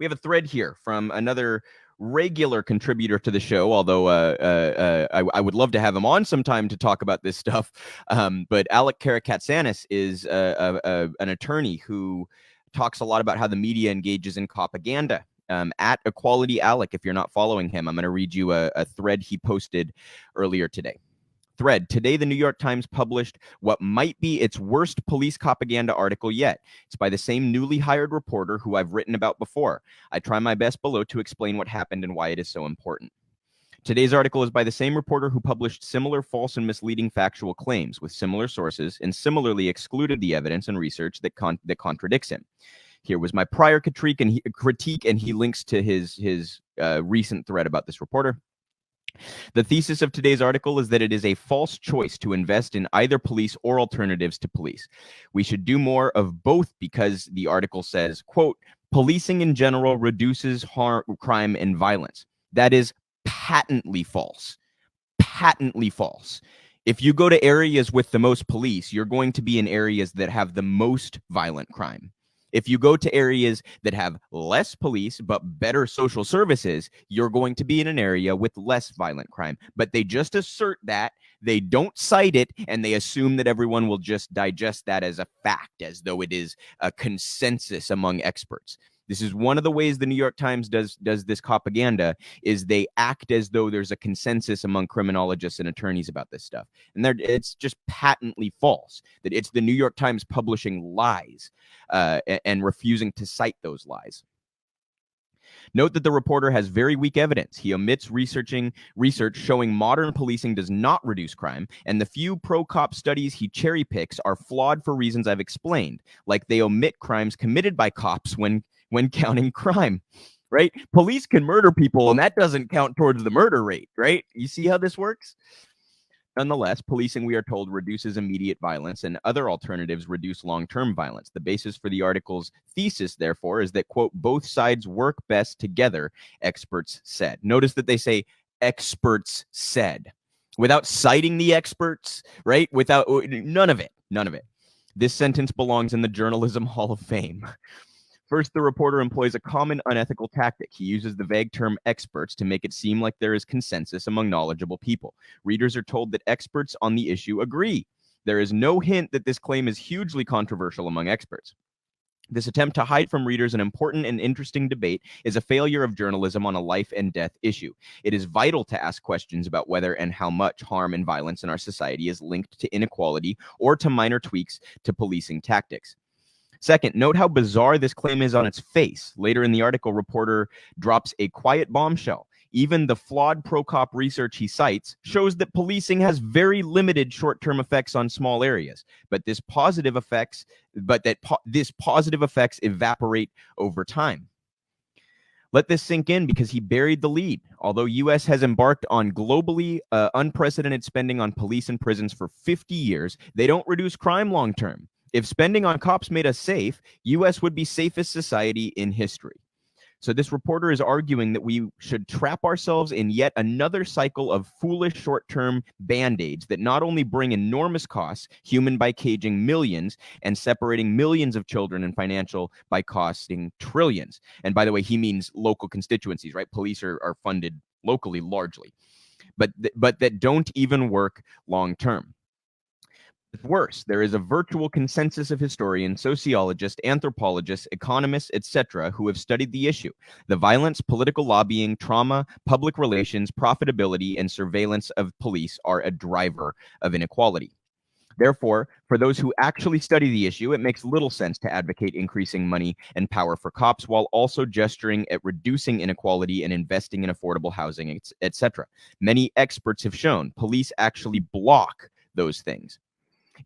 We have a thread here from another regular contributor to the show, although I would love to have him on sometime to talk about this stuff. But Alec is an attorney who talks a lot about how the media engages in propaganda. At Equality Alec, if you're not following him, I'm going to read you a thread he posted earlier today. Thread. Today, the New York Times published what might be its worst police propaganda article yet. It's by the same newly hired reporter who I've written about before. I try my best below to explain what happened and why it is so important. Today's article is by the same reporter who published similar false and misleading factual claims with similar sources and similarly excluded the evidence and research that contradicts him. Here was my prior critique, and he links to his recent thread about this reporter. The thesis of today's article is that it is a false choice to invest in either police or alternatives to police. We should do more of both because the article says, quote, policing in general reduces crime and violence. That is patently false. Patently false. If you go to areas with the most police, you're going to be in areas that have the most violent crime. If you go to areas that have less police but better social services, you're going to be in an area with less violent crime. But they just assert that, they don't cite it, and they assume that everyone will just digest that as a fact, as though it is a consensus among experts. This is one of the ways the New York Times does this propaganda, is they act as though there's a consensus among criminologists and attorneys about this stuff. And it's just patently false, that it's the New York Times publishing lies and refusing to cite those lies. Note that the reporter has very weak evidence. He omits research showing modern policing does not reduce crime, and the few pro-cop studies he cherry picks are flawed for reasons I've explained, like they omit crimes committed by cops when counting crime, right? Police can murder people, and that doesn't count towards the murder rate, right? You see how this works? Nonetheless, policing, we are told, reduces immediate violence, and other alternatives reduce long-term violence. The basis for the article's thesis, therefore, is that, quote, both sides work best together, experts said. Notice that they say experts said, without citing the experts, right? Without none of it. This sentence belongs in the Journalism Hall of Fame. First, the reporter employs a common unethical tactic. He uses the vague term experts to make it seem like there is consensus among knowledgeable people. Readers are told that experts on the issue agree. There is no hint that this claim is hugely controversial among experts. This attempt to hide from readers an important and interesting debate is a failure of journalism on a life and death issue. It is vital to ask questions about whether and how much harm and violence in our society is linked to inequality or to minor tweaks to policing tactics. Second, note how bizarre this claim is on its face. Later in the article, reporter drops a quiet bombshell. Even the flawed pro-cop research he cites shows that policing has very limited short-term effects on small areas, but this positive effects evaporate over time. Let this sink in because he buried the lead. Although U.S. has embarked on globally unprecedented spending on police and prisons for 50 years, they don't reduce crime long-term. If spending on cops made us safe, U.S. would be safest society in history. So this reporter is arguing that we should trap ourselves in yet another cycle of foolish short-term band-aids that not only bring enormous costs, human by caging millions and separating millions of children and financial by costing trillions. And by the way, he means local constituencies, right? Police are funded locally largely, but that don't even work long-term. It's worse. There is a virtual consensus of historians, sociologists, anthropologists, economists, etc., who have studied the issue. The violence, political lobbying, trauma, public relations, profitability, and surveillance of police are a driver of inequality. Therefore, for those who actually study the issue, it makes little sense to advocate increasing money and power for cops while also gesturing at reducing inequality and investing in affordable housing, etc. Many experts have shown police actually block those things.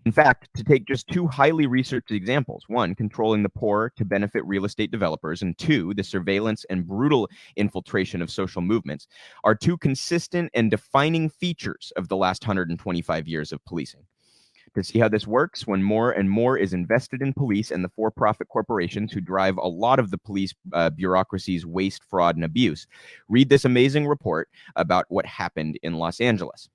In fact, to take just two highly researched examples, one, controlling the poor to benefit real estate developers, and two, the surveillance and brutal infiltration of social movements, are two consistent and defining features of the last 125 years of policing. To see how this works, when more and more is invested in police and the for-profit corporations who drive a lot of the police bureaucracy's waste, fraud, and abuse, read this amazing report about what happened in Los Angeles.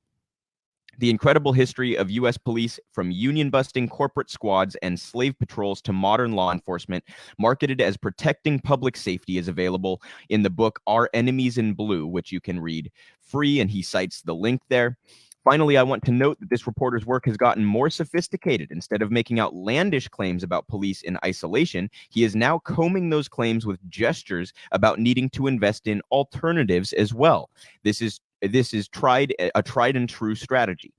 The incredible history of U.S. police, from union-busting corporate squads and slave patrols to modern law enforcement, marketed as protecting public safety, is available in the book Our Enemies in Blue, which you can read free, and he cites the link there. Finally, I want to note that this reporter's work has gotten more sophisticated. Instead of making outlandish claims about police in isolation, he is now combing those claims with gestures about needing to invest in alternatives as well. This is a tried and true strategy.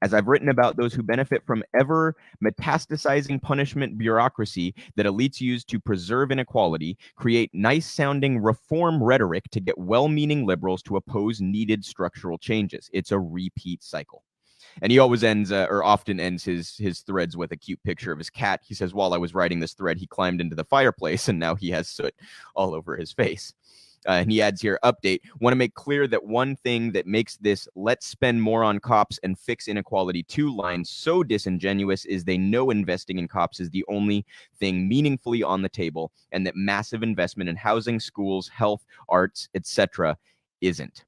As I've written about those who benefit from ever metastasizing punishment bureaucracy that elites use to preserve inequality, create nice sounding reform rhetoric to get well-meaning liberals to oppose needed structural changes. It's a repeat cycle. And he always ends, or often ends his threads with a cute picture of his cat. He says, while I was writing this thread, he climbed into the fireplace and now he has soot all over his face. And he adds here, update, want to make clear that one thing that makes this let's spend more on cops and fix inequality 2 line so disingenuous is they know investing in cops is the only thing meaningfully on the table, and that massive investment in housing, schools, health, arts, etc. isn't.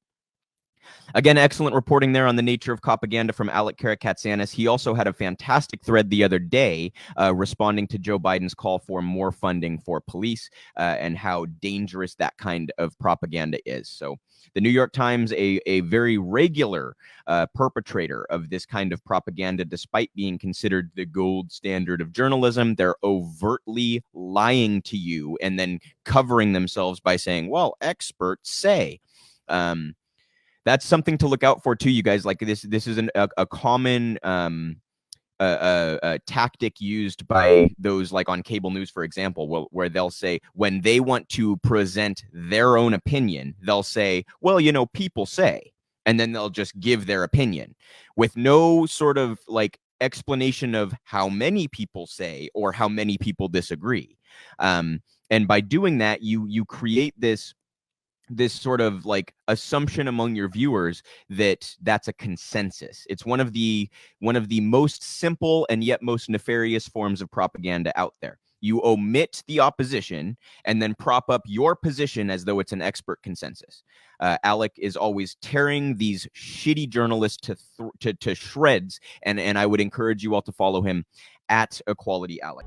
Again, excellent reporting there on the nature of Copaganda from Alec Karakatsanis. He also had a fantastic thread the other day responding to Joe Biden's call for more funding for police and how dangerous that kind of propaganda is. So the New York Times, a very regular perpetrator of this kind of propaganda, despite being considered the gold standard of journalism. They're overtly lying to you and then covering themselves by saying, well, experts say. That's something to look out for too, you guys. Like this is a common tactic used by those like on cable news, for example, where they'll say when they want to present their own opinion, they'll say, well, you know, people say, and then they'll just give their opinion with no sort of like explanation of how many people say or how many people disagree. And by doing that, you create this sort of like assumption among your viewers that that's a consensus. It's one of the most simple and yet most nefarious forms of propaganda out there. You omit the opposition and then prop up your position as though it's an expert consensus. Alec is always tearing these shitty journalists to shreds, and I would encourage you all to follow him at Equality Alec.